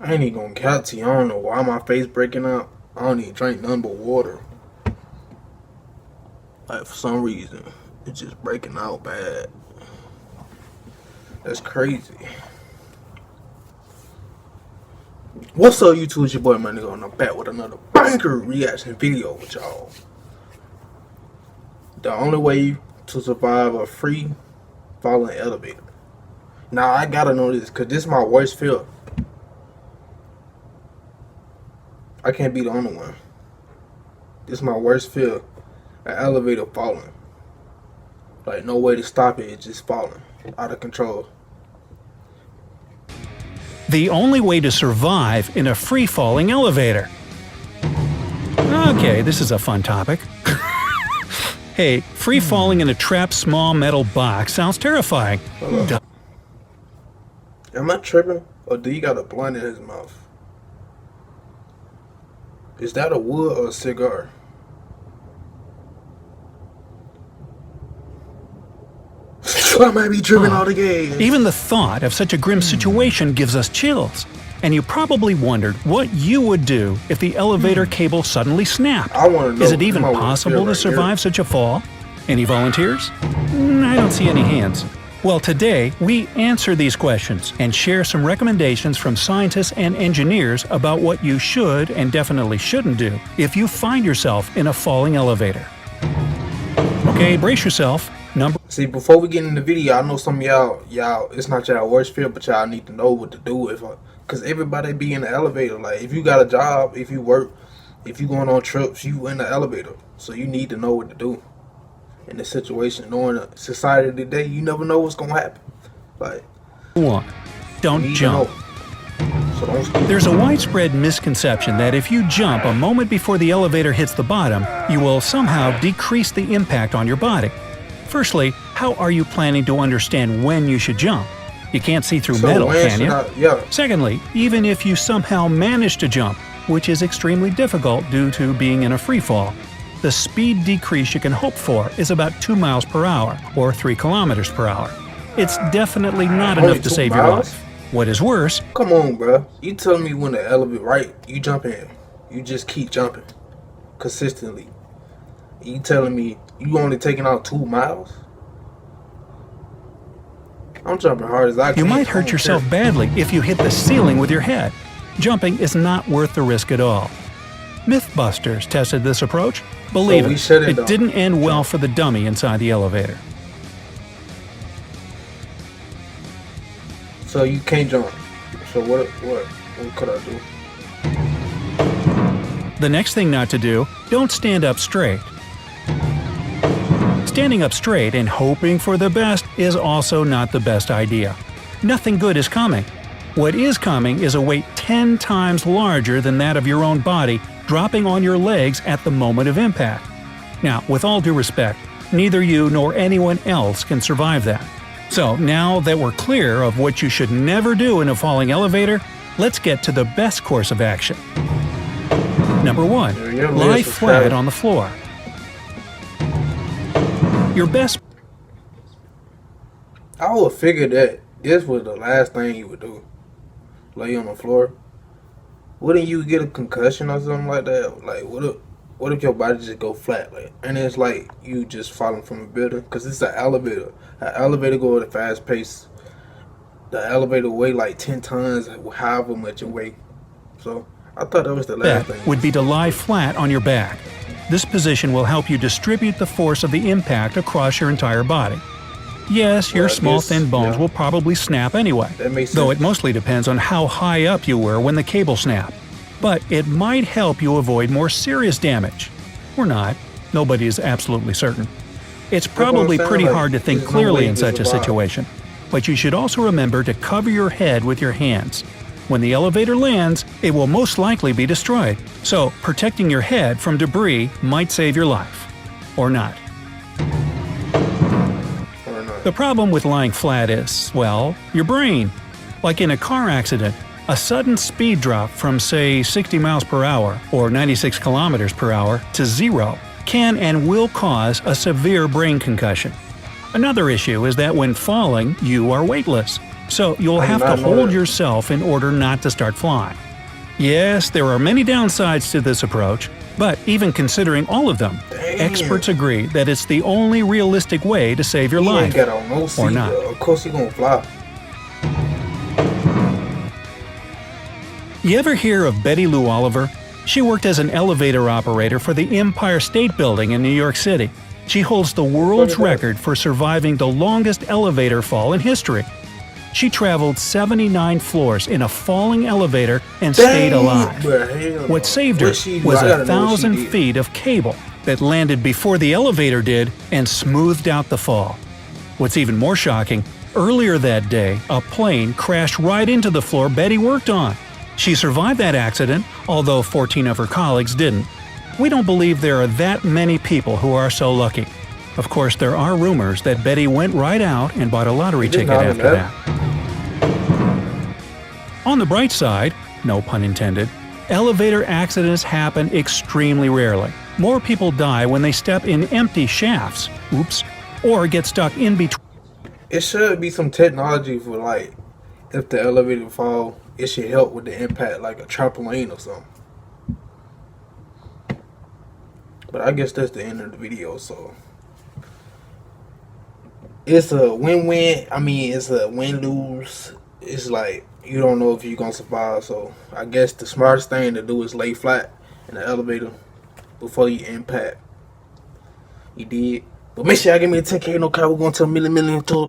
I ain't even gonna count to you. I don't know why my face breaking out. I don't even drink none but water. Like, for some reason, it's just breaking out bad. That's crazy. What's up, YouTube? It's your boy, my nigga, and I'm back with another banger reaction video with y'all. The only way to survive a free falling elevator. Now, I gotta know this, because this is my worst fear. I can't be the only one. This is my worst fear. An elevator falling. Like, no way to stop it. It's just falling. Out of control. The only way to survive in a free-falling elevator. Okay, this is a fun topic. Hey, free-falling in a trapped small metal box sounds terrifying. Am I tripping? Or do you got a blunt in his mouth? Is that a wood or a cigar? I might be tripping all the game. Even the thought of such a grim situation gives us chills. And you probably wondered what you would do if the elevator cable suddenly snapped. I want to know. Is it even possible to survive such a fall? Any volunteers? I don't see any hands. Well, today we answer these questions and share some recommendations from scientists and engineers about what you should and definitely shouldn't do if you find yourself in a falling elevator. Okay, brace yourself. See, before we get in the video, I know some of y'all, it's not y'all worst fear, but y'all need to know what to do because everybody be in the elevator. Like, if you got a job, if you work, if you going on trips, you in the elevator. So you need to know what to do in this situation. Knowing the society today, you never know what's gonna happen. Like, don't jump. There's a widespread misconception that if you jump a moment before the elevator hits the bottom, you will somehow decrease the impact on your body. Firstly, how are you planning to understand when you should jump? You can't see through metal, can you? Secondly, even if you somehow manage to jump, which is extremely difficult due to being in a free fall, the speed decrease you can hope for is about 2 miles per hour or 3 kilometers per hour. It's definitely not enough to save your life. What is worse... Come on, bro. You telling me when the elevator, right, you jump in. You just keep jumping consistently. You telling me you only taking out 2 miles? I'm jumping hard as I can. You might hurt yourself badly if you hit the ceiling with your head. Jumping is not worth the risk at all. Mythbusters tested this approach. Believe it didn't end well for the dummy inside the elevator. So you can't jump. So what could I do? The next thing not to do, don't stand up straight. Standing up straight and hoping for the best is also not the best idea. Nothing good is coming. What is coming is a weight 10 times larger than that of your own body dropping on your legs at the moment of impact. Now, with all due respect, neither you nor anyone else can survive that. So, now that we're clear of what you should never do in a falling elevator, let's get to the best course of action. Number 1. Lie flat on the floor. Your best... I would figure that this was the last thing you would do. Lay on the floor. Wouldn't you get a concussion or something like that? Like, what if your body just go flat? Like, and it's like you just falling from a building? Because it's an elevator. An elevator go at a fast pace. The elevator weigh like 10 tons, however much it weigh. So, I thought that was the last thing. Would be to lie flat on your back. This position will help you distribute the force of the impact across your entire body. Yes, your small thin bones will probably snap anyway, though it mostly depends on how high up you were when the cable snapped. But it might help you avoid more serious damage. Or not. Nobody is absolutely certain. It's probably pretty hard to think clearly in such a situation. But you should also remember to cover your head with your hands. When the elevator lands, it will most likely be destroyed. So, protecting your head from debris might save your life. Or not. The problem with lying flat is, well, your brain. Like in a car accident, a sudden speed drop from, say, 60 miles per hour or 96 kilometers per hour to 0 can and will cause a severe brain concussion. Another issue is that when falling, you are weightless. So you'll have to hold yourself in order not to start flying. Yes, there are many downsides to this approach, but even considering all of them, experts agree that it's the only realistic way to save your life. Ain't got on no seat, or not. Of course he gonna fly. You ever hear of Betty Lou Oliver? She worked as an elevator operator for the Empire State Building in New York City. She holds the world's record for surviving the longest elevator fall in history. She traveled 79 floors in a falling elevator and stayed alive. What saved her was 1,000 feet of cable that landed before the elevator did and smoothed out the fall. What's even more shocking, earlier that day, a plane crashed right into the floor Betty worked on. She survived that accident, although 14 of her colleagues didn't. We don't believe there are that many people who are so lucky. Of course, there are rumors that Betty went right out and bought a lottery ticket after that. On the bright side, no pun intended, elevator accidents happen extremely rarely. More people die when they step in empty shafts, or get stuck in between. It should be some technology for, like, if the elevator fall, it should help with the impact, like a trampoline or something. But I guess that's the end of the video, so it's a win-win. I mean, it's a win-lose. It's like you don't know if you're gonna survive, so I guess the smartest thing to do is lay flat in the elevator before you impact. You did. But make sure y'all give me a 10K, no car. We're going to a million tour.